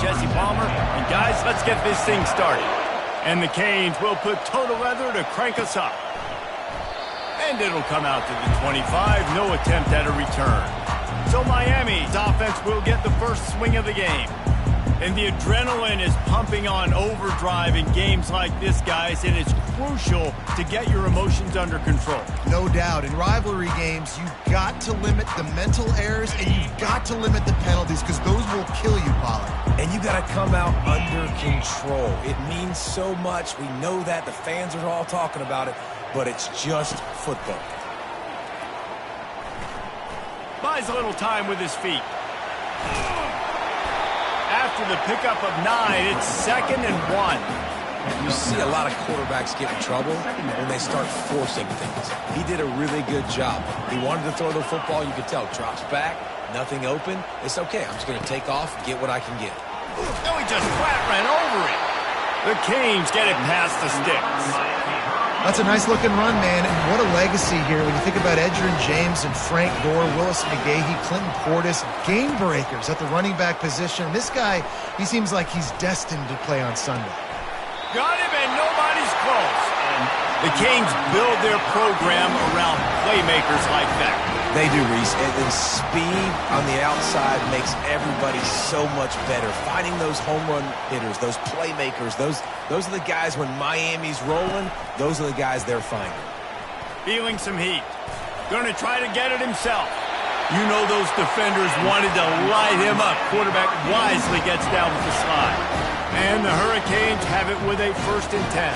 Jesse Palmer. And guys, let's get this thing started. And the Canes will put total leather to crank us up. And it'll come out to the 25. No attempt at a return. So Miami's offense will get the first swing of the game. And the adrenaline is pumping on overdrive in games like this, guys, and it's crucial to get your emotions under control. No doubt. In rivalry games, you've got to limit the mental errors and you've got to limit the penalties because those will kill you, Pollard. And you got to come out under control. It means so much. We know that. The fans are all talking about it, but it's just football. Buys a little time with his feet. After the pickup of 9, it's 2nd and 1. You see a lot of quarterbacks get in trouble when they start forcing things. He did a really good job. He wanted to throw the football. You could tell. Drops back, nothing open. It's okay. I'm just going to take off and get what I can get. No, he just flat ran over it. The Canes get it past the sticks. That's a nice-looking run, man, and what a legacy here when you think about Edgerrin James and Frank Gore, Willis McGahee, Clinton Portis, game breakers at the running back position. This guy, he seems like he's destined to play on Sunday. Got him, and nobody's close. And the Canes build their program around playmakers like that. They do, Reese, and speed on the outside makes everybody so much better. Finding those home run hitters, those playmakers, those are the guys when Miami's rolling, those are the guys they're finding. Feeling some heat. Gonna try to get it himself. You know those defenders wanted to light him up. Quarterback wisely gets down with the slide. And the Hurricanes have it with a 1st and 10.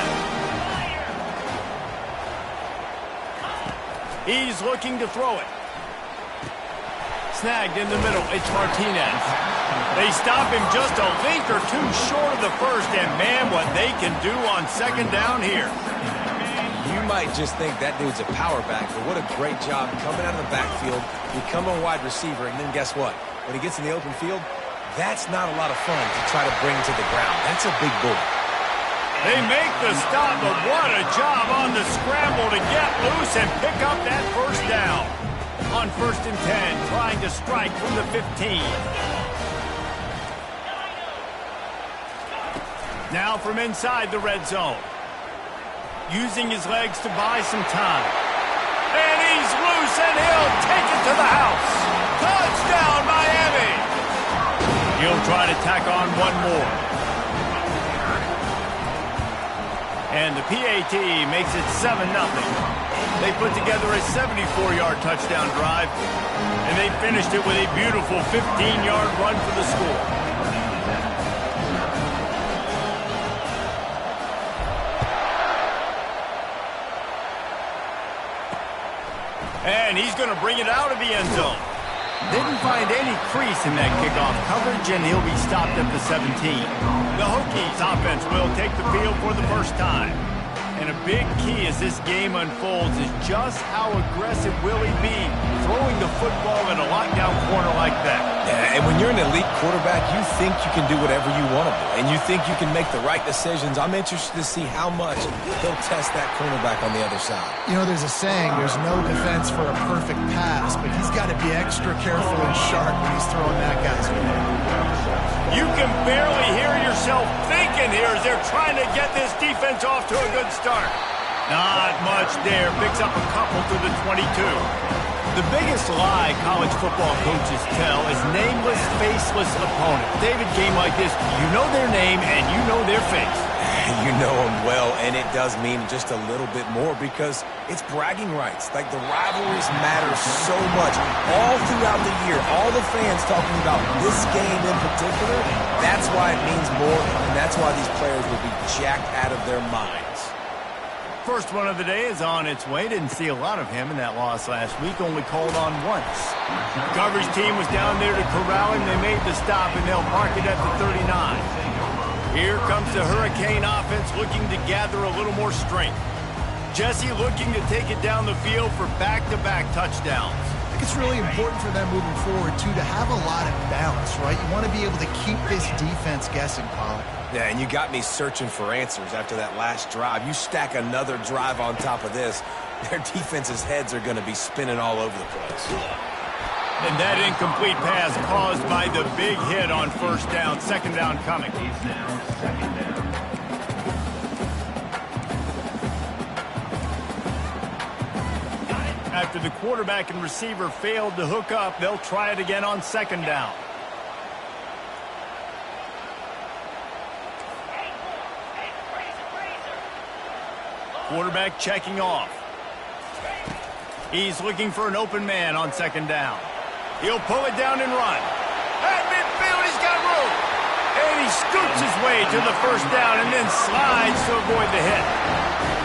He's looking to throw it. Snagged in the middle, it's Martinez. They stop him just a link or two short of the first, and man, what they can do on 2nd down here. You might just think that dude's a power back, but what a great job coming out of the backfield, become a wide receiver, and then guess what? When he gets in the open field, that's not a lot of fun to try to bring to the ground. That's a big boy. They make the stop, but what a job on the scramble to get loose and pick up that 1st down. On 1st and 10, trying to strike from the 15. Now from inside the red zone. Using his legs to buy some time. And he's loose, and he'll take it to the house. Touchdown, Miami! He'll try to tack on one more. And the PAT makes it 7-0. They put together a 74-yard touchdown drive, and they finished it with a beautiful 15-yard run for the score. And he's going to bring it out of the end zone. Didn't find any crease in that kickoff coverage, and he'll be stopped at the 17. The Hokies offense will take the field for the first time. And a big key as this game unfolds is just how aggressive will he be throwing the football in a lockdown corner like that. Yeah, and when you're an elite quarterback, you think you can do whatever you want to do, and you think you can make the right decisions. I'm interested to see how much he'll test that cornerback on the other side. You know, there's a saying, there's no defense for a perfect pass, but he's got to be extra careful and sharp when he's throwing that guy's way. You can barely hear yourself thinking here as they're trying to get this defense off to a good start. Not much there. Picks up a couple to the 22. The biggest lie college football coaches tell is nameless, faceless opponents. David, game like this, you know their name and you know their face. You know them well, and it does mean just a little bit more because it's bragging rights. Like, the rivalries matter so much. All throughout the year, all the fans talking about this game in particular, that's why it means more, and that's why these players will be jacked out of their minds. First one of the day is on its way. Didn't see a lot of him in that loss last week, only called on once. The coverage team was down there to corral him. They made the stop, and they'll mark it at the 39. Here comes the Hurricane offense looking to gather a little more strength. Jesse looking to take it down the field for back-to-back touchdowns. I think it's really important for them moving forward, too, to have a lot of balance, right? You want to be able to keep this defense guessing, Pollard. Yeah, and you got me searching for answers after that last drive. You stack another drive on top of this, their defense's heads are going to be spinning all over the place. And that incomplete pass caused by the big hit on first down. Second down coming. He's now second down. After the quarterback and receiver failed to hook up, they'll try it again on second down. Quarterback checking off. He's looking for an open man on second down. He'll pull it down and run. At midfield, he's got room. And he scoots his way to the first down and then slides to avoid the hit.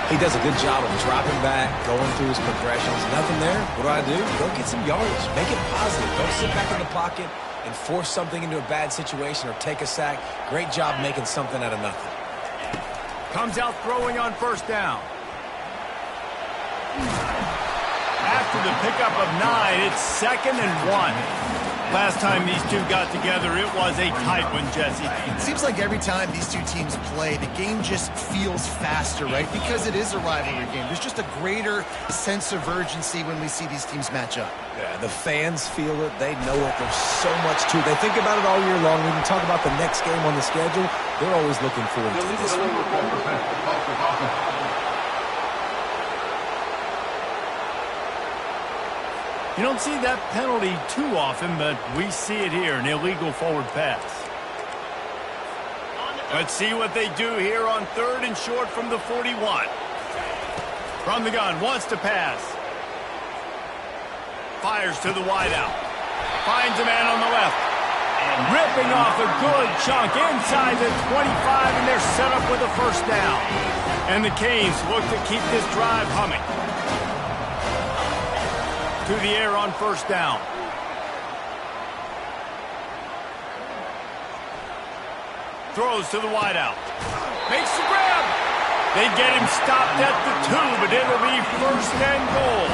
He does a good job of dropping back, going through his progressions. Nothing there. What do? Go get some yardage. Make it positive. Don't sit back in the pocket and force something into a bad situation or take a sack. Great job making something out of nothing. Comes out throwing on first down. After the pickup of 9, it's 2nd and 1. Last time these two got together, it was a tight one, Jesse. It seems like every time these two teams play, the game just feels faster, right? Because it is a rivalry game. There's just a greater sense of urgency when we see these teams match up. Yeah, the fans feel it. They know it. There's so much to it. They think about it all year long. When you talk about the next game on the schedule, they're always looking forward to this one. You don't see that penalty too often, but we see it here, an illegal forward pass. Let's see what they do here on 3rd and short from the 41. From the gun, wants to pass. Fires to the wideout. Finds a man on the left. And ripping off a good chunk inside the 25, and they're set up with a first down. And the Canes look to keep this drive humming. To the air on first down. Throws to the wideout. Makes the grab. They get him stopped at the 2, but it'll be 1st and goal.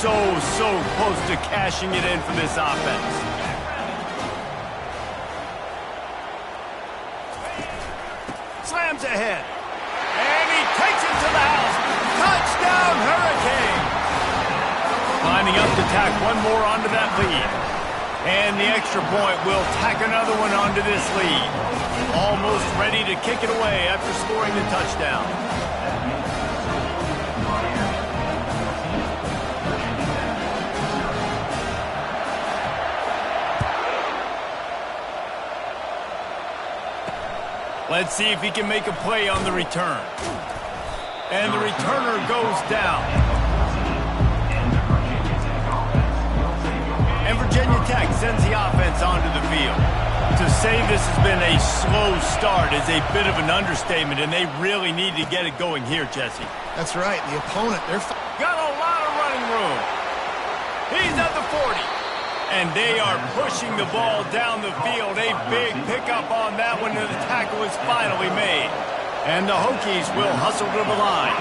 So close to cashing it in for this offense. Slams ahead. And he takes it to the house. Touchdown, Hurricane. Lining up to tack one more onto that lead. And the extra point will tack another one onto this lead. Almost ready to kick it away after scoring the touchdown. Let's see if he can make a play on the return. And the returner goes down. And Virginia Tech sends the offense onto the field. To say this has been a slow start is a bit of an understatement, and they really need to get it going here, Jesse. That's right. The opponent, they're got a lot of running room. He's at the 40. And they are pushing the ball down the field. A big pickup on that one, and the tackle is finally made. And the Hokies will hustle to the line.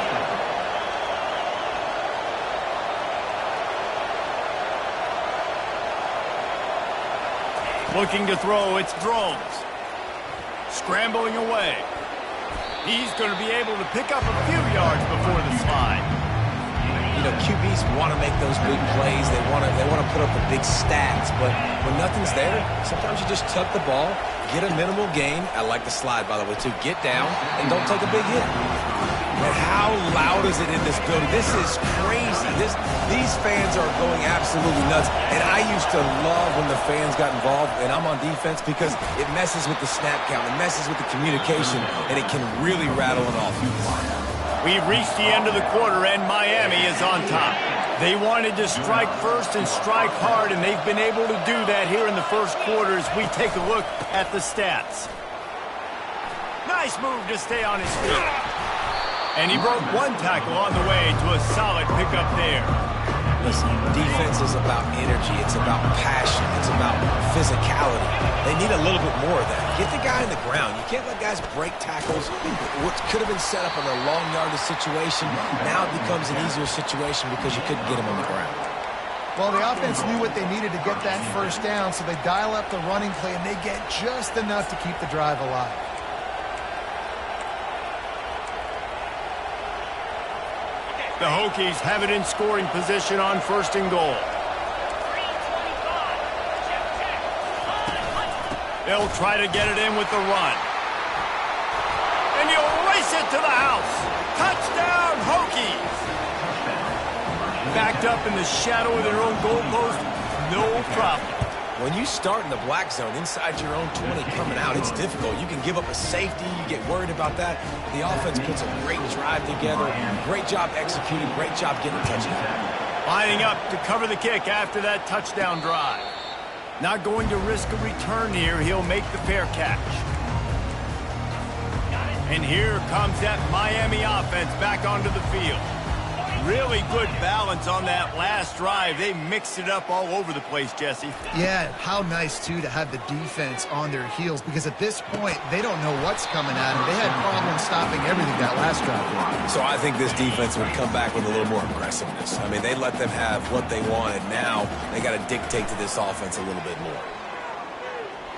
Looking to throw, it's Drones. Scrambling away. He's going to be able to pick up a few yards before the slide. You know, QBs want to make those big plays. They want to put up the big stats. But when nothing's there, sometimes you just tuck the ball, get a minimal gain. I like the slide, by the way, too. Get down and don't take a big hit. And how loud is it in this building? This is crazy. These fans are going absolutely nuts. And I used to love when the fans got involved, and I'm on defense, because it messes with the snap count. It messes with the communication, and it can really rattle an offense. We've reached the end of the quarter, and Miami is on top. They wanted to strike first and strike hard, and they've been able to do that here in the first quarter as we take a look at the stats. Nice move to stay on his feet. And he broke one tackle on the way to a solid pickup there. Listen, defense is about energy. It's about passion. It's about physicality. They need a little bit more of that. Get the guy on the ground. You can't let guys break tackles. What could have been set up in a long yardage situation, now it becomes an easier situation because you couldn't get him on the ground. Well, the offense knew what they needed to get that first down, so they dial up the running play, and they get just enough to keep the drive alive. The Hokies have it in scoring position on 1st and goal. They'll try to get it in with the run. And he'll race it to the house. Touchdown, Hokies. Backed up in the shadow of their own goalpost, no problem. When you start in the black zone inside your own 20 coming out, it's difficult. You can give up a safety. You get worried about that. The offense puts a great drive together. Great job executing. Great job getting a touchdown. Lining up to cover the kick after that touchdown drive. Not going to risk a return here. He'll make the fair catch. And here comes that Miami offense back onto the field. Really good balance on that last drive. They mixed it up all over the place, Jesse. Yeah, how nice, too, to have the defense on their heels, because at this point, they don't know what's coming at them. They had problems stopping everything that last drive. So I think this defense would come back with a little more aggressiveness. I mean, they let them have what they wanted. Now they got to dictate to this offense a little bit more.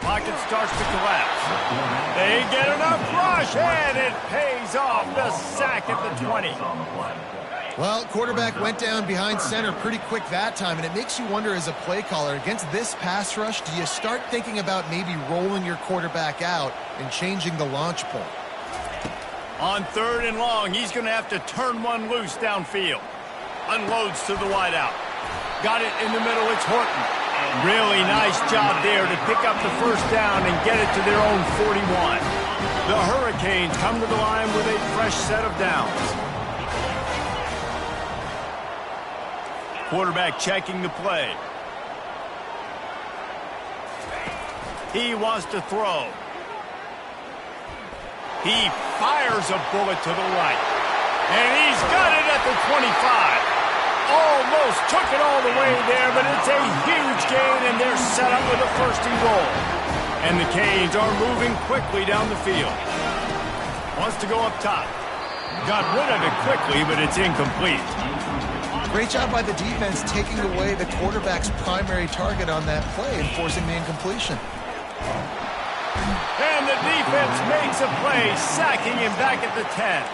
Pocket starts to collapse. They get enough rush, and it pays off. The sack at the 20. Well, quarterback went down behind center pretty quick that time, and it makes you wonder as a play caller, against this pass rush, do you start thinking about maybe rolling your quarterback out and changing the launch point? On 3rd and long, he's going to have to turn one loose downfield. Unloads to the wideout. Got it in the middle, it's Horton. Really nice job there to pick up the first down and get it to their own 41. The Hurricanes come to the line with a fresh set of downs. Quarterback checking the play. He wants to throw. He fires a bullet to the right. And he's got it at the 25. Almost took it all the way there, but it's a huge gain, and they're set up with a 1st and goal. And the Canes are moving quickly down the field. Wants to go up top. Got rid of it quickly, but it's incomplete. Great job by the defense taking away the quarterback's primary target on that play and forcing the incompletion. And the defense makes a play, sacking him back at the 10.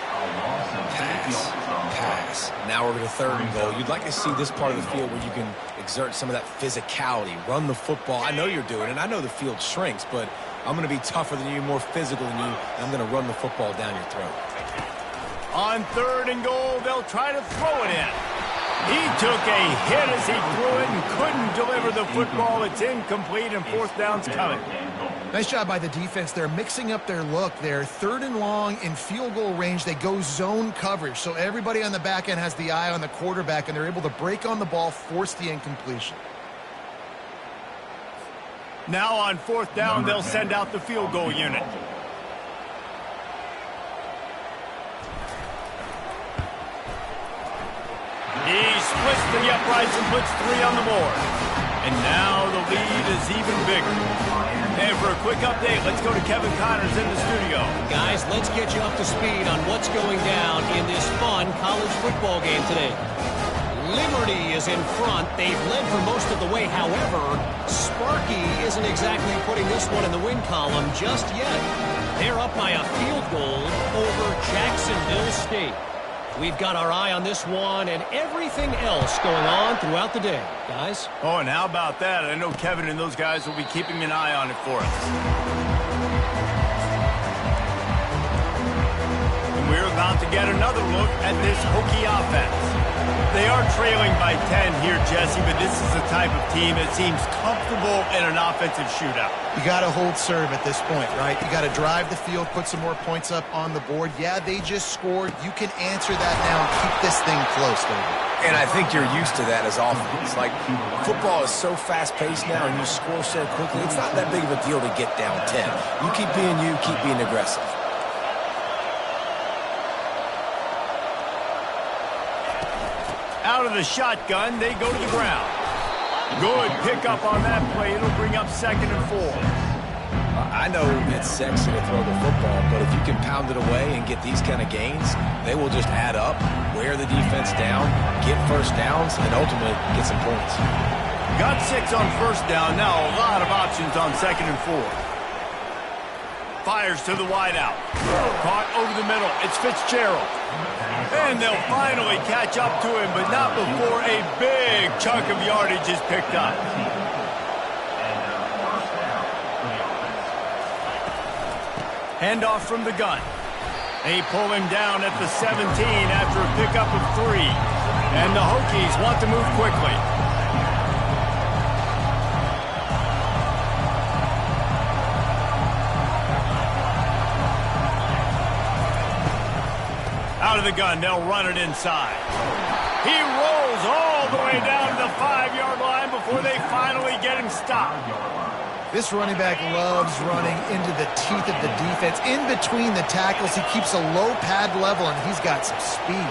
Pass. Now we're to 3rd and goal. You'd like to see this part of the field where you can exert some of that physicality, run the football. I know you're doing it. I know the field shrinks, but I'm going to be tougher than you, more physical than you, and I'm going to run the football down your throat. On 3rd and goal, they'll try to throw it in. He took a hit as he threw it and couldn't deliver the football. It's incomplete, and 4th down's coming. Nice job by the defense. They're mixing up their look. They're 3rd and long in field goal range. They go zone coverage, so everybody on the back end has the eye on the quarterback, and they're able to break on the ball, force the incompletion. Now on 4th down, they'll send out the field goal unit. He splits the uprights and puts 3 on the board. And now the lead is even bigger. And for a quick update, let's go to Kevin Connors in the studio. Guys, let's get you up to speed on what's going down in this fun college football game today. Liberty is in front. They've led for most of the way. However, Sparky isn't exactly putting this one in the win column just yet. They're up by a field goal over Jacksonville State. We've got our eye on this one and everything else going on throughout the day, guys. Oh, and how about that? I know Kevin and those guys will be keeping an eye on it for us. And we're about to get another look at this Hokie offense. They are trailing by 10 here, Jesse, but this is the type of team that seems comfortable in an offensive shootout. You got to hold serve at this point, right? You got to drive the field, put some more points up on the board. Yeah, they just scored. You can answer that now and keep this thing close, David. And I think you're used to that as offense. Like, football is so fast-paced now and you score so quickly, it's not that big of a deal to get down 10. You keep being you, keep being aggressive. Out of the shotgun, they go to the ground. Good pickup on that play. It'll bring up 2nd and 4. I know it's sexy to throw the football, but if you can pound it away and get these kind of gains, they will just add up, wear the defense down, get 1st downs, and ultimately get some points. Got 6 on 1st down. Now a lot of options on 2nd and 4. Fires to the wideout. Caught over the middle. It's Fitzgerald. And they'll finally catch up to him, but not before a big chunk of yardage is picked up. Handoff from the gun. They pull him down at the 17 after a pickup of 3. And the Hokies want to move quickly. Out of the gun, they'll run it inside. He rolls all the way down to the 5-yard line before they finally get him stopped. This running back loves running into the teeth of the defense. In between the tackles, he keeps a low pad level, and he's got some speed.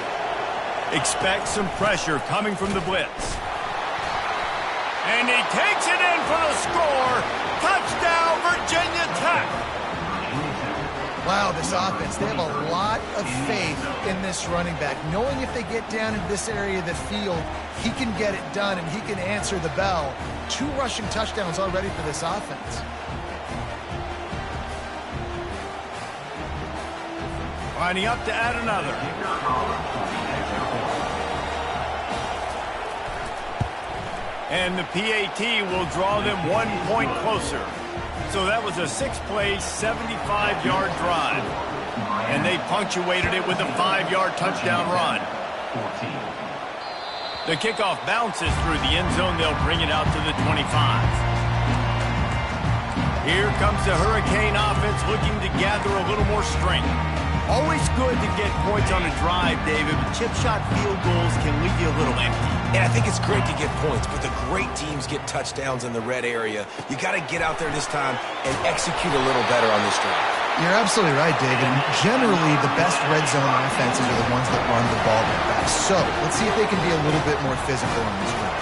Expect some pressure coming from the blitz. And he takes it in for the score. Touchdown, Virginia Tech. Wow, this offense, they have a lot of faith in this running back. Knowing if they get down in this area of the field, he can get it done and he can answer the bell. 2 rushing touchdowns already for this offense. Lining up to add another. And the PAT will draw them 1 point closer. So that was a 6-play, 75-yard drive. And they punctuated it with a 5-yard touchdown run. The kickoff bounces through the end zone. They'll bring it out to the 25. Here comes the Hurricane offense looking to gather a little more strength. Always good to get points on a drive, David, but chip shot field goals can leave you a little empty. And I think it's great to get points, but the great teams get touchdowns in the red area. You got to get out there this time and execute a little better on this drive. You're absolutely right, David. Generally, the best red zone offenses are the ones that run the ball the best. So, let's see if they can be a little bit more physical in this run.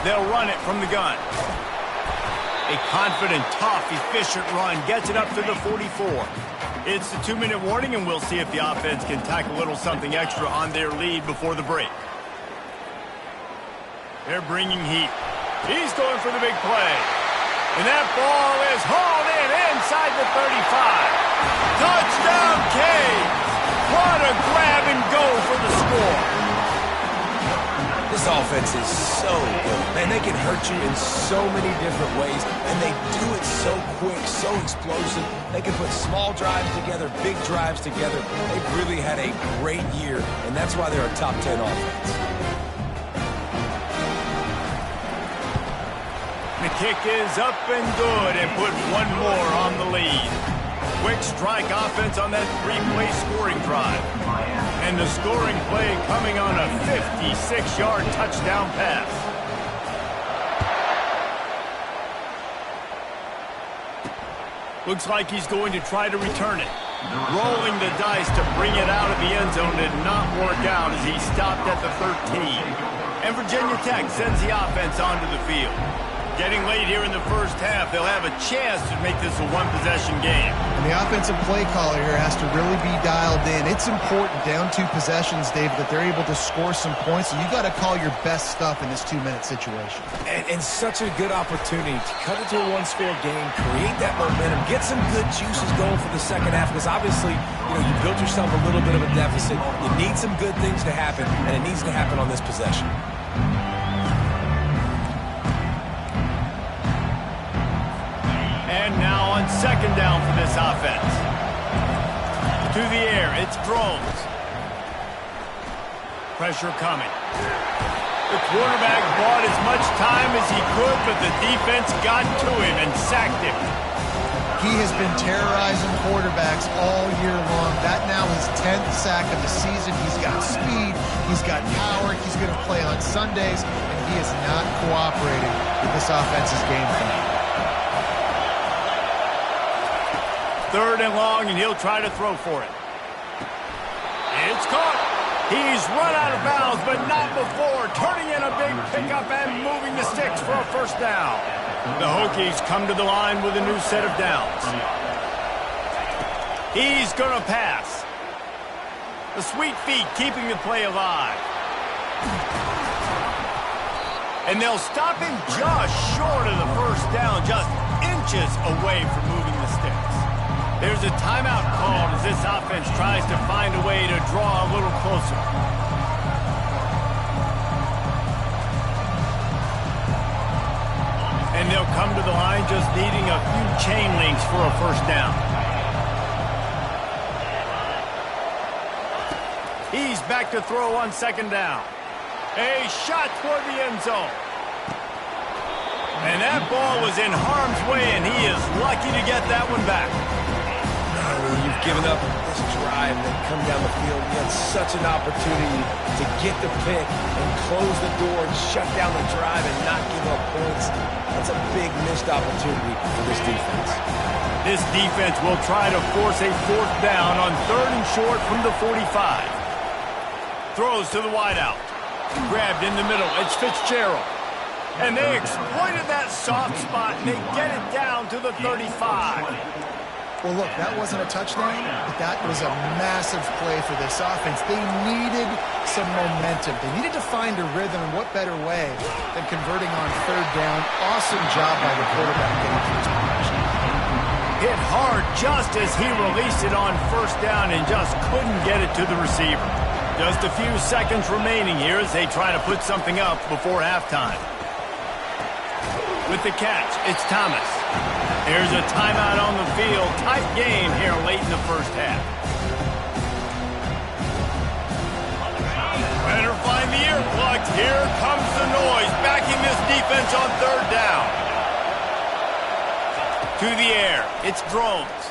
They'll run it from the gun. A confident, tough, efficient run gets it up to the 44. It's the 2-minute warning, and we'll see if the offense can tack a little something extra on their lead before the break. They're bringing heat. He's going for the big play. And that ball is hauled in inside the 35. Touchdown, Canes! What a grab and go for the score. This offense is so good. Man, they can hurt you in so many different ways, and they do it so quick, so explosive. They can put small drives together, big drives together. They've really had a great year, and that's why they're a top 10 offense. The kick is up and good and put 1 more on the lead. Quick strike offense on that 3-play scoring drive. And the scoring play coming on a 56-yard touchdown pass. Looks like he's going to try to return it. Rolling the dice to bring it out of the end zone did not work out as he stopped at the 13. And Virginia Tech sends the offense onto the field. Getting late here in the first half, they'll have a chance to make this a 1-possession game. And the offensive play caller here has to really be dialed in. It's important, down 2 possessions, David, that they're able to score some points. So you got to call your best stuff in this 2-minute situation. And such a good opportunity to cut it to a 1-score game, create that momentum, get some good juices going for the second half. Because obviously, you built yourself a little bit of a deficit. You need some good things to happen, and it needs to happen on this possession. And now on second down for this offense. To the air, it's Drones. Pressure coming. The quarterback bought as much time as he could, but the defense got to him and sacked him. He has been terrorizing quarterbacks all year long. That now his 10th sack of the season. He's got speed. He's got power. He's going to play on Sundays, and he is not cooperating with this offense's game plan. 3rd and long, and he'll try to throw for it. It's caught. He's run out of bounds, but not before turning in a big pickup and moving the sticks for a first down. The Hokies come to the line with a new set of downs. He's going to pass. The sweet feet keeping the play alive. And they'll stop him just short of the first down, just inches away from moving the sticks. There's a timeout called as this offense tries to find a way to draw a little closer. And they'll come to the line just needing a few chain links for a first down. He's back to throw on second down. A shot toward the end zone. And that ball was in harm's way, and he is lucky to get that one back. You've given up this drive and come down the field. You had such an opportunity to get the pick and close the door and shut down the drive and not give up points. That's a big missed opportunity for this defense. This defense will try to force a fourth down on 3rd and short from the 45. Throws to the wideout. Grabbed in the middle. It's Fitzgerald. And they exploited that soft spot, and they get it down to the 35. Well, look, that wasn't a touchdown, but that was a massive play for this offense. They needed some momentum. They needed to find a rhythm, and what better way than converting on 3rd down. Awesome job by the quarterback getting to his position. Hit hard just as he released it on 1st down and just couldn't get it to the receiver. Just a few seconds remaining here as they try to put something up before halftime. With the catch, it's Thomas. There's a timeout on the field. Tight game here late in the first half. Better find the earplugs. Here comes the noise, backing this defense on 3rd down. To the air, it's Drones.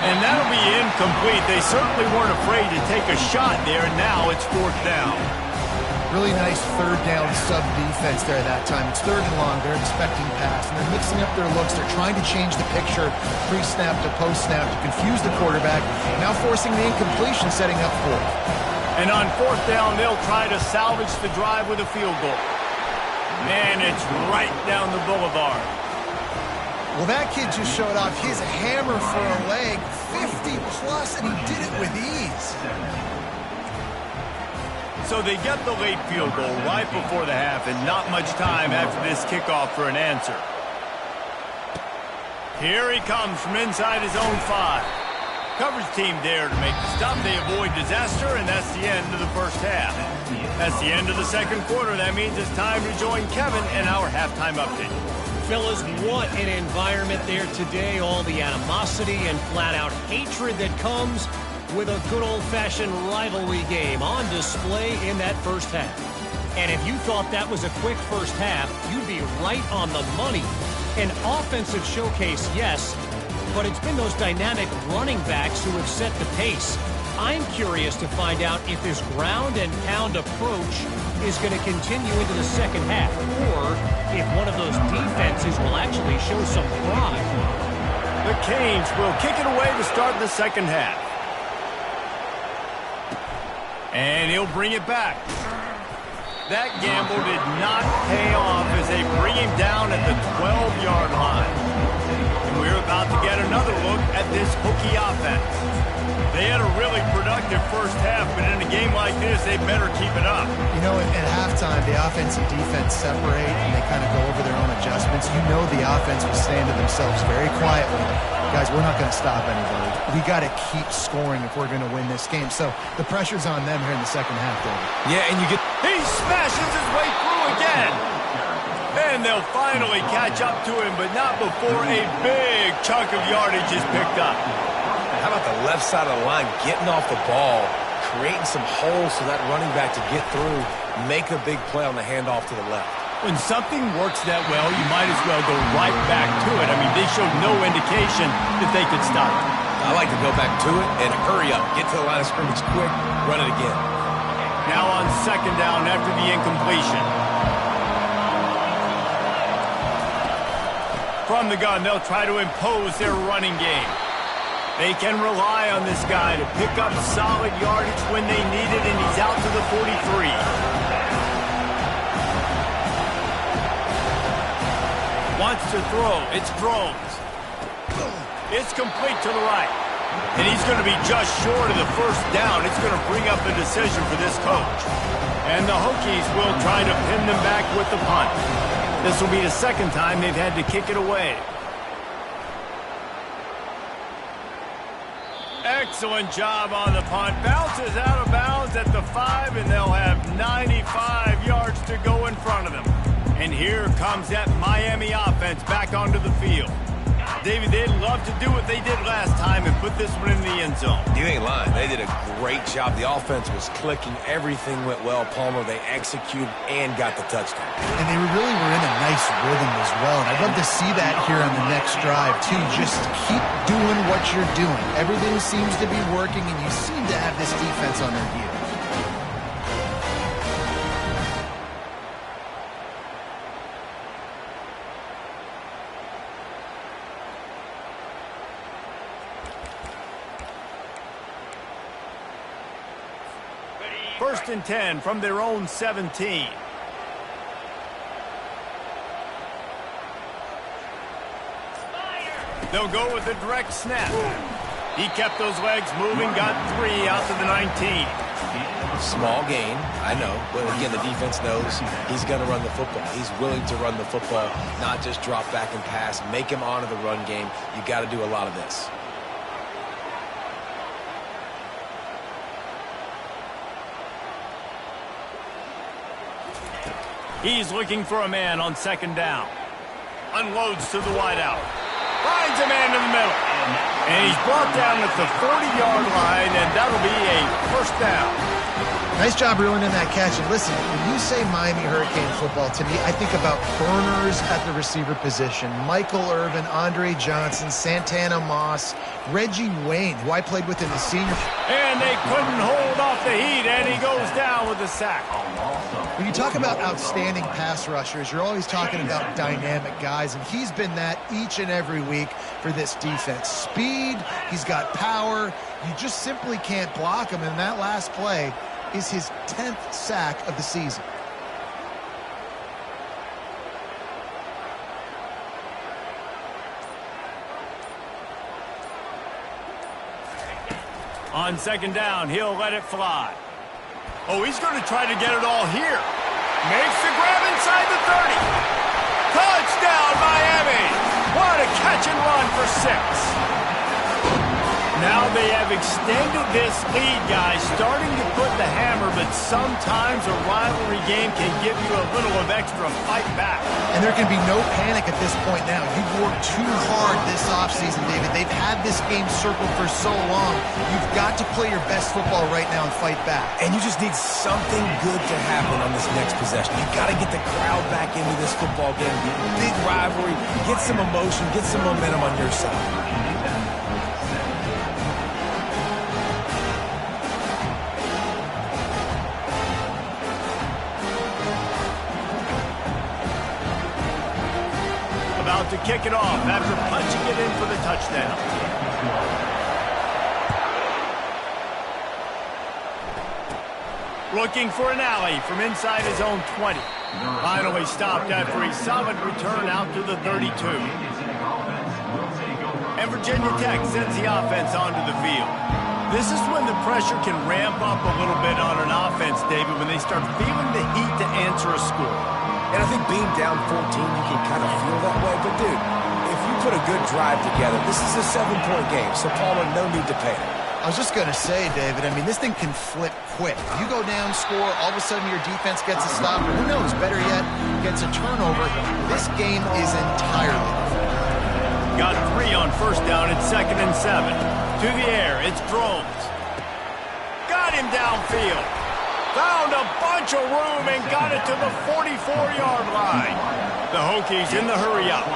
And that'll be incomplete. They certainly weren't afraid to take a shot there. Now it's 4th down. Really nice 3rd down sub-defense there that time. It's 3rd and long. They're expecting pass, and they're mixing up their looks. They're trying to change the picture pre-snap to post-snap to confuse the quarterback, now forcing the incompletion, setting up 4th. And on 4th down, they'll try to salvage the drive with a field goal. Man, it's right down the boulevard. Well, that kid just showed off his hammer for a leg, 50-plus, and he did it with ease. So they get the late field goal right before the half, and not much time after this kickoff for an answer. Here he comes from inside his own 5. Coverage team there to make the stop. They avoid disaster, and that's the end of the first half. That's the end of the 2nd quarter. That means it's time to join Kevin in our halftime update. Fellas, what an environment there today. All the animosity and flat-out hatred that comes with a good old-fashioned rivalry game on display in that first half. And if you thought that was a quick first half, you'd be right on the money. An offensive showcase, yes, but it's been those dynamic running backs who have set the pace. I'm curious to find out if this ground and pound approach is going to continue into the second half, or if one of those defenses will actually show some pride. The Canes will kick it away to start the second half. And he'll bring it back. That gamble did not pay off as they bring him down at the 12-yard line. And we're about to get another look at this Hokie offense. They had a really productive first half, but in a game like this, they better keep it up. You know, at halftime, the offense and defense separate, and they kind of go over their own adjustments. You know the offense was saying to themselves very quietly, guys, we're not going to stop anybody. We got to keep scoring if we're going to win this game. So the pressure's on them here in the second half, David. Yeah, and you get... He smashes his way through again. And they'll finally catch up to him, but not before a big chunk of yardage is picked up. How about the left side of the line getting off the ball, creating some holes so that running back to get through, make a big play on the handoff to the left. When something works that well, you might as well go right back to it. I mean, they showed no indication that they could stop it. I like to go back to it and hurry up. Get to the line of scrimmage quick, run it again. Now on second down after the incompletion. From the gun, they'll try to impose their running game. They can rely on this guy to pick up solid yardage when they need it, and he's out to the 43. Wants to throw. It's Drones. It's complete to the right. And he's going to be just short of the first down. It's going to bring up a decision for this coach. And the Hokies will try to pin them back with the punt. This will be the second time they've had to kick it away. Excellent job on the punt. Bounces out of bounds at the 5, and they'll have 95 yards to go in front of them. And here comes that Miami offense back onto the field. Davey, they'd love to do what they did last time and put this one in the end zone. You ain't lying. They did a great job. The offense was clicking. Everything went well. Palmer, they executed and got the touchdown. And they really were in a nice rhythm as well. And I'd love to see that here on the next drive, too. Just keep doing what you're doing. Everything seems to be working, and you seem to have this defense on their heels. First and 10 from their own 17. They'll go with a direct snap. He kept those legs moving, got 3 out to the 19. Small gain, I know. But again, the defense knows he's going to run the football. He's willing to run the football, not just drop back and pass, make him honor the run game. You got to do a lot of this. He's looking for a man on second down. Unloads to the wideout. Finds a man in the middle. And he's brought down at the 40-yard line, and that'll be a first down. Nice job reeling in that catch. And listen, when you say Miami Hurricane football, to me, I think about burners at the receiver position. Michael Irvin, Andre Johnson, Santana Moss, Reggie Wayne, who I played with in the senior. And they couldn't hold off the heat, and he goes down with a sack. When you talk about outstanding pass rushers, you're always talking about dynamic guys, and he's been that each and every week for this defense. Speed, he's got power. You just simply can't block him, and that last play is his 10th sack of the season. On second down, he'll let it fly. Oh, he's going to try to get it all here. Makes the grab inside the 30. Touchdown, Miami! What a catch and run for 6. Now they have extended this lead, guys, starting to put the hammer, but sometimes a rivalry game can give you a little of extra fight back. And there can be no panic at this point now. You've worked too hard this offseason, David. They've had this game circled for so long. You've got to play your best football right now and fight back. And you just need something good to happen on this next possession. You've got to get the crowd back into this football game. Big rivalry. Get some emotion. Get some momentum on your side. About to kick it off after punching it in for the touchdown. Looking for an alley from inside his own 20. Finally stopped after a solid return out to the 32. And Virginia Tech sends the offense onto the field. This is when the pressure can ramp up a little bit on an offense, David, when they start feeling the heat to answer a score. And I think being down 14, you can kind of feel that way. But, dude, if you put a good drive together, this is a 7-point game. So, Palmer, no need to panic. I was just going to say, David, I mean, this thing can flip quick. You go down, score, all of a sudden your defense gets a stop. Or who knows, better yet, gets a turnover. This game is entirely different. Got 3 on first down at 2nd and 7. To the air, it's Drones. Got him downfield. Found a bunch of room and got it to the 44-yard line. The Hokies in the hurry-up.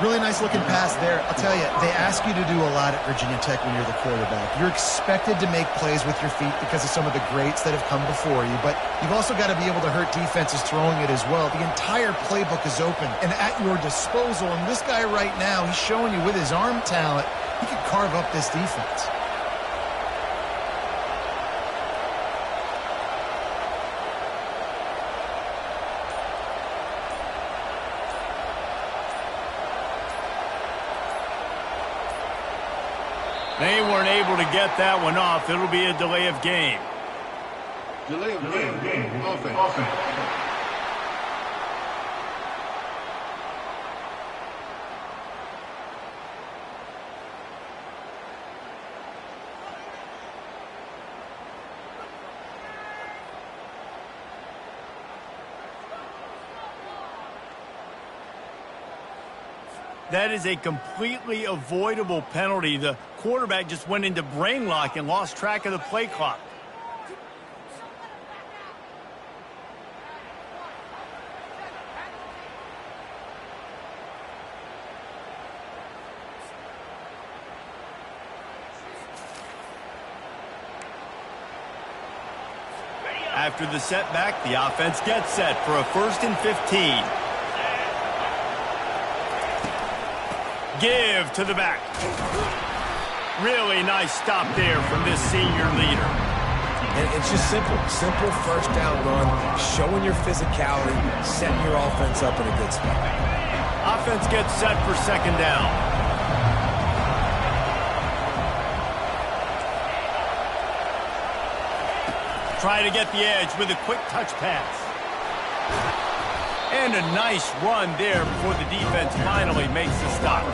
Really nice looking pass there. I'll tell you, they ask you to do a lot at Virginia Tech when you're the quarterback. You're expected to make plays with your feet because of some of the greats that have come before you, but you've also got to be able to hurt defenses throwing it as well. The entire playbook is open and at your disposal, and this guy right now, he's showing you with his arm talent, he could carve up this defense. They weren't able to get that one off. It'll be a delay of game. Delay of game. Offense. That is a completely avoidable penalty. The quarterback just went into brain lock and lost track of the play clock. After the setback, the offense gets set for a 1st and 15. Give to the back. Really nice stop there from this senior leader. And it's just simple. Simple first down run, showing your physicality, setting your offense up in a good spot. Offense gets set for 2nd down. Try to get the edge with a quick touch pass. And a nice run there before the defense finally makes the stop.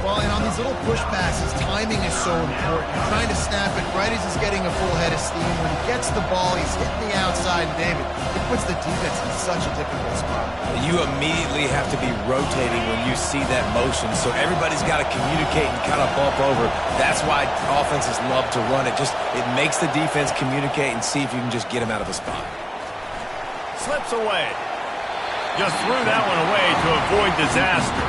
Well, and on these little push passes, timing is so important. You're trying to snap it right as he's getting a full head of steam. When he gets the ball, he's hitting the outside. David, it puts the defense in such a difficult spot. You immediately have to be rotating when you see that motion, so everybody's got to communicate and kind of bump over. That's why offenses love to run it. It makes the defense communicate and see if you can just get him out of a spot. Slips away. Just threw that one away to avoid disaster.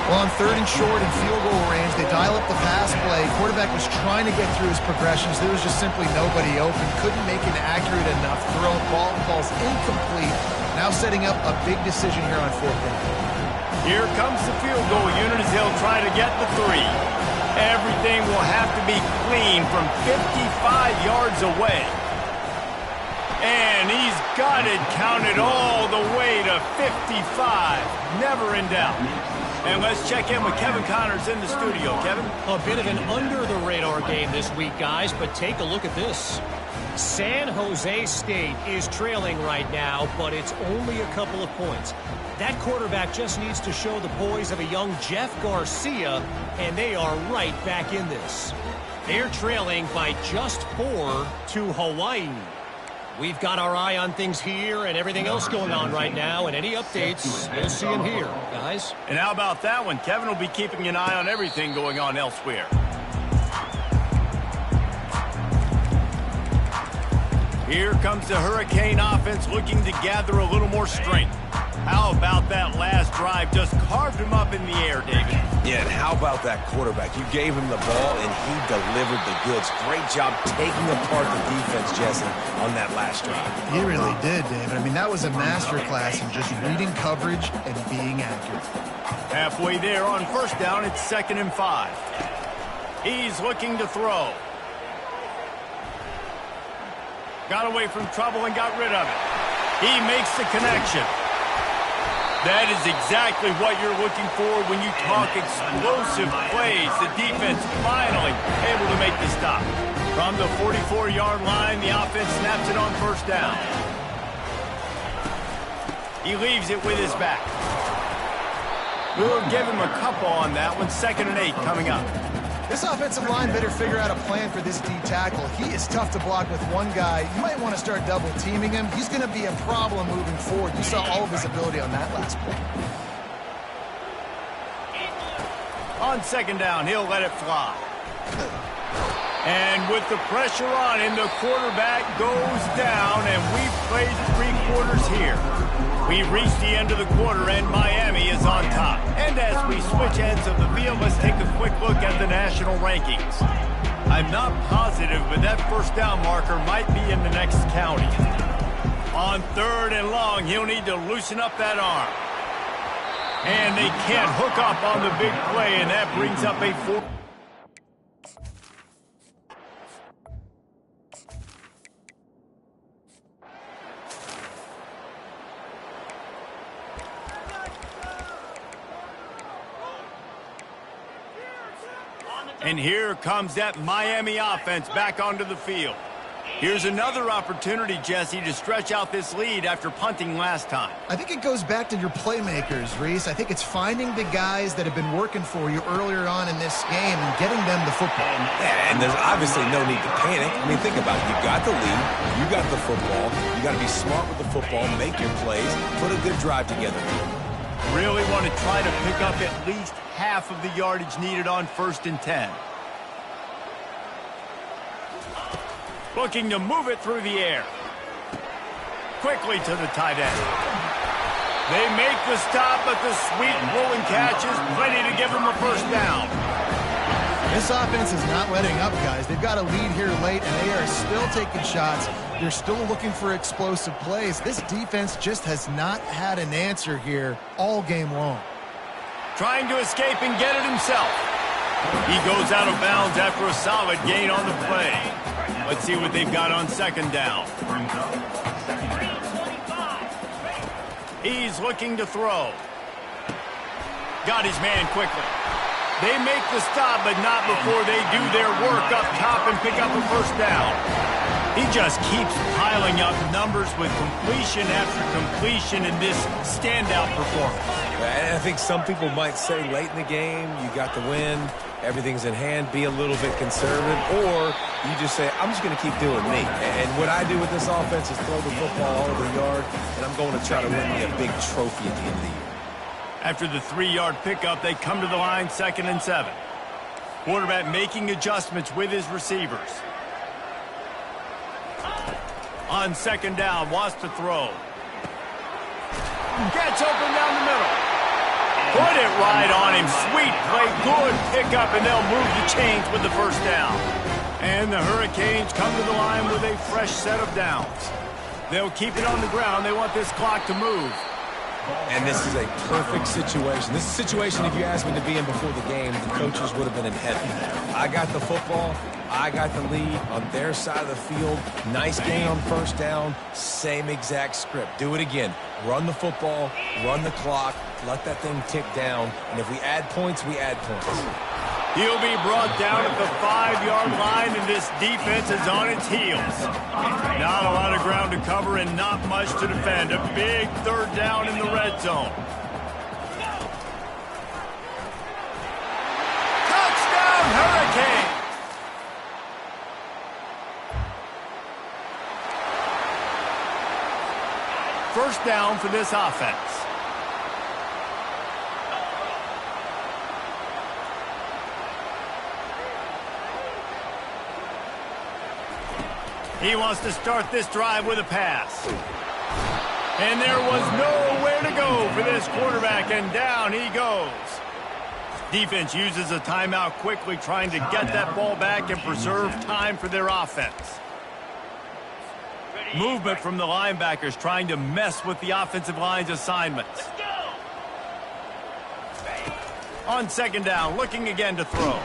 Well, on 3rd and short and field goal range, they dial up the pass play. Quarterback was trying to get through his progressions. There was just simply nobody open. Couldn't make an accurate enough throw. Ball falls incomplete. Now setting up a big decision here on 4th down. Here comes the field goal unit as they'll try to get the 3. Everything will have to be clean from 55 yards away. And he's got it counted all the way to 55. Never in doubt. And let's check in with Kevin Connors in the studio. Kevin? A bit of an under-the-radar game this week, guys, but take a look at this. San Jose State is trailing right now, but it's only a couple of points. That quarterback just needs to show the poise of a young Jeff Garcia, and they are right back in this. They're trailing by just 4 to Hawaii. We've got our eye on things here and everything else going on right now, and any updates, you'll see them here, guys. And how about that one? Kevin will be keeping an eye on everything going on elsewhere. Here comes the Hurricane offense looking to gather a little more strength. How about that last drive? Just carved him up in the air, David. Yeah, and how about that quarterback? You gave him the ball, and he delivered the goods. Great job taking apart the defense, Jesse, on that last drive. He really did, David. I mean, that was a masterclass in just reading coverage and being accurate. Halfway there on 1st down, it's 2nd and 5. He's looking to throw. Got away from trouble and got rid of it. He makes the connection. That is exactly what you're looking for when you talk explosive plays. The defense finally able to make the stop. From the 44-yard line, the offense snaps it on 1st down. He leaves it with his back. We'll give him a couple on that one. 2nd and 8 coming up. This offensive line better figure out a plan for this D tackle. He is tough to block with one guy. You might want to start double teaming him. He's going to be a problem moving forward. You saw all of his ability on that last play. On 2nd down, he'll let it fly. And with the pressure on him, the quarterback goes down, and we've played 3 quarters here. We've reached the end of the quarter, and Miami is on top. And as we switch ends of the field, let's take a quick look at the national rankings. I'm not positive, but that 1st down marker might be in the next county. On 3rd and long, he'll need to loosen up that arm. And they can't hook up on the big play, and that brings up a 4. And here comes that Miami offense back onto the field. Here's another opportunity, Jesse, to stretch out this lead after punting last time. I think it goes back to your playmakers, Reese. I think it's finding the guys that have been working for you earlier on in this game and getting them the football. Yeah, and there's obviously no need to panic. I mean, think about it. You got the lead. You got the football. You got to be smart with the football, make your plays, put a good drive together. really want to try to pick up at least half of the yardage needed on 1st and 10. Looking to move it through the air. Quickly to the tight end. They make the stop, but the sweet rolling catch is plenty to give them a first down. This offense is not letting up, guys. They've got a lead here late, and they are still taking shots. They're still looking for explosive plays. This defense just has not had an answer here all game long. Trying to escape and get it himself. He goes out of bounds after a solid gain on the play. Let's see what they've got on 2nd down. He's looking to throw. Got his man quickly. They make the stop, but not before they do their work up top and pick up a first down. He just keeps piling up numbers with completion after completion in this standout performance. And I think some people might say late in the game, you got the win, everything's in hand, be a little bit conservative, or you just say, I'm just going to keep doing me. And what I do with this offense is throw the football all over the yard, and I'm going to try to win me a big trophy at the end of the year. After the 3-yard pickup, they come to the line 2nd and 7. Quarterback making adjustments with his receivers. On 2nd down, wants to throw. Gets open down the middle. Put it right on him. Sweet play, good pickup, and they'll move the chains with the first down. And the Hurricanes come to the line with a fresh set of downs. They'll keep it on the ground. They want this clock to move. And this is a perfect situation. This is a situation, if you asked me to be in before the game, the coaches would have been in heaven. I got the football. I got the lead on their side of the field. Nice gain on 1st down. Same exact script. Do it again. Run the football, run the clock, let that thing tick down. And if we add points, we add points. He'll be brought down at the 5-yard line, and this defense is on its heels. Not a lot of ground to cover and not much to defend. A big 3rd down in the red zone. Touchdown, Hurricane! First down for this offense. He wants to start this drive with a pass. And there was nowhere to go for this quarterback, and down he goes. Defense uses a timeout quickly, trying to get that ball back and preserve time for their offense. Movement from the linebackers trying to mess with the offensive line's assignments. On 2nd down, looking again to throw.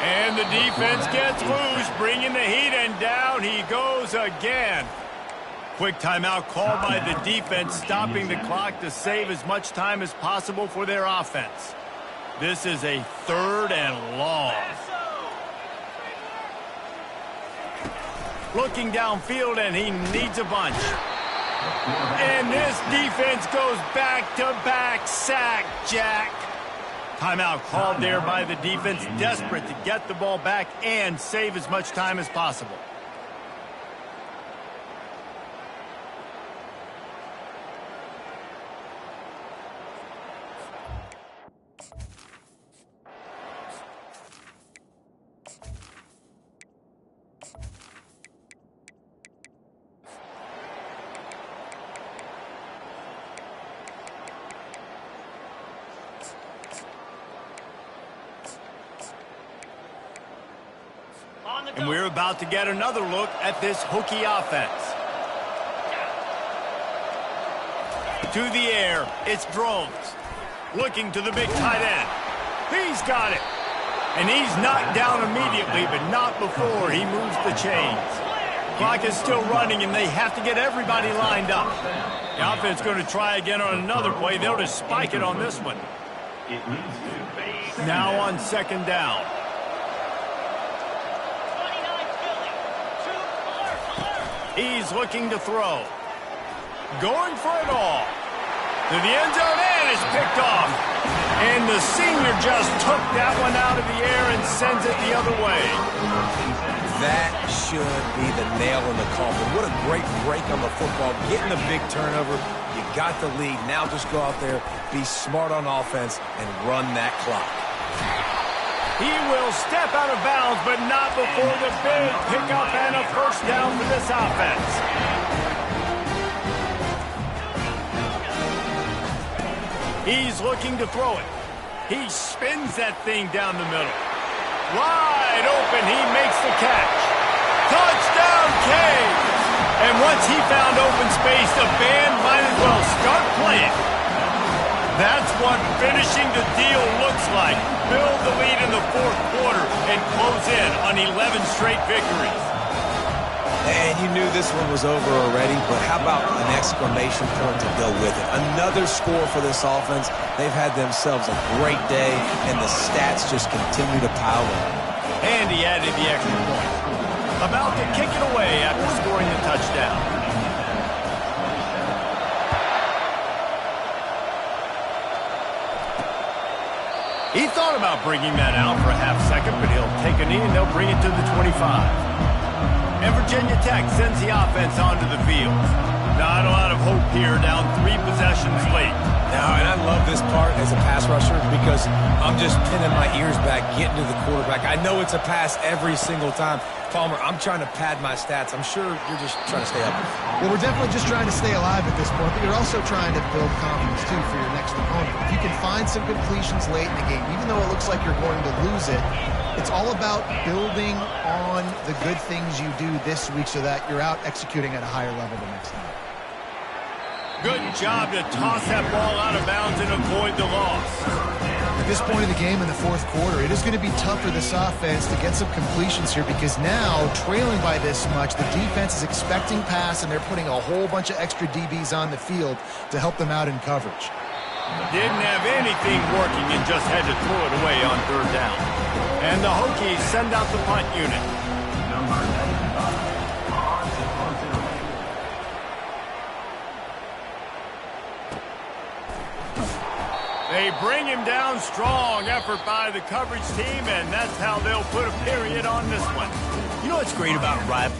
And the defense gets loose, bringing the heat, and down he goes again. Quick timeout called by the defense, stopping the clock to save as much time as possible for their offense. This is a 3rd and long. Looking downfield, and he needs a bunch. And this defense goes back-to-back sack, Jack. Timeout called there by the defense, desperate to get the ball back and save as much time as possible. And we're about to get another look at this Hokie offense. To the air, it's Drones. Looking to the big tight end. He's got it. And he's knocked down immediately, but not before he moves the chains. Clock is still running, and they have to get everybody lined up. The offense going to try again on another play. They'll just spike it on this one. Now on 2nd down. He's looking to throw. Going for it all. To the end zone, and it's picked off. And the senior just took that one out of the air and sends it the other way. That should be the nail in the coffin. What a great break on the football. Getting the big turnover. You got the lead. Now just go out there, be smart on offense, and run that clock. He will step out of bounds, but not before the big pickup and a first down for this offense. He's looking to throw it. He spins that thing down the middle. Wide open, he makes the catch. Touchdown, Canes! And once he found open space, the band might as well start playing. That's what finishing the deal looks like. Build the lead in the fourth quarter and close in on 11 straight victories. And you knew this one was over already, but how about an exclamation point to go with it? Another score for this offense. They've had themselves a great day, and the stats just continue to pile up. And he added the extra point. About to kick it away after scoring the touchdown. He thought about bringing that out for a half second, but he'll take a knee and they'll bring it to the 25. And Virginia Tech sends the offense onto the field. Not a lot of hope here, down 3 possessions late. Now, and I love this part as a pass rusher because I'm just pinning my ears back, getting to the quarterback. I know it's a pass every single time. Palmer, I'm trying to pad my stats. I'm sure you're just trying to stay up. Well, we're definitely just trying to stay alive at this point, but you're also trying to build confidence, too, for your next opponent. If you can find some completions late in the game, even though it looks like you're going to lose it, it's all about building on the good things you do this week so that you're out executing at a higher level the next time. Good job to toss that ball out of bounds and avoid the loss. At this point of the game in the fourth quarter, it is going to be tough for this offense to get some completions here because now, trailing by this much, the defense is expecting pass and they're putting a whole bunch of extra DBs on the field to help them out in coverage. Didn't have anything working and just had to throw it away on third down. And the Hokies send out the punt unit. Number 95. They bring him down strong. Effort by the coverage team, and that's how they'll put a period on this one. You know what's great about rival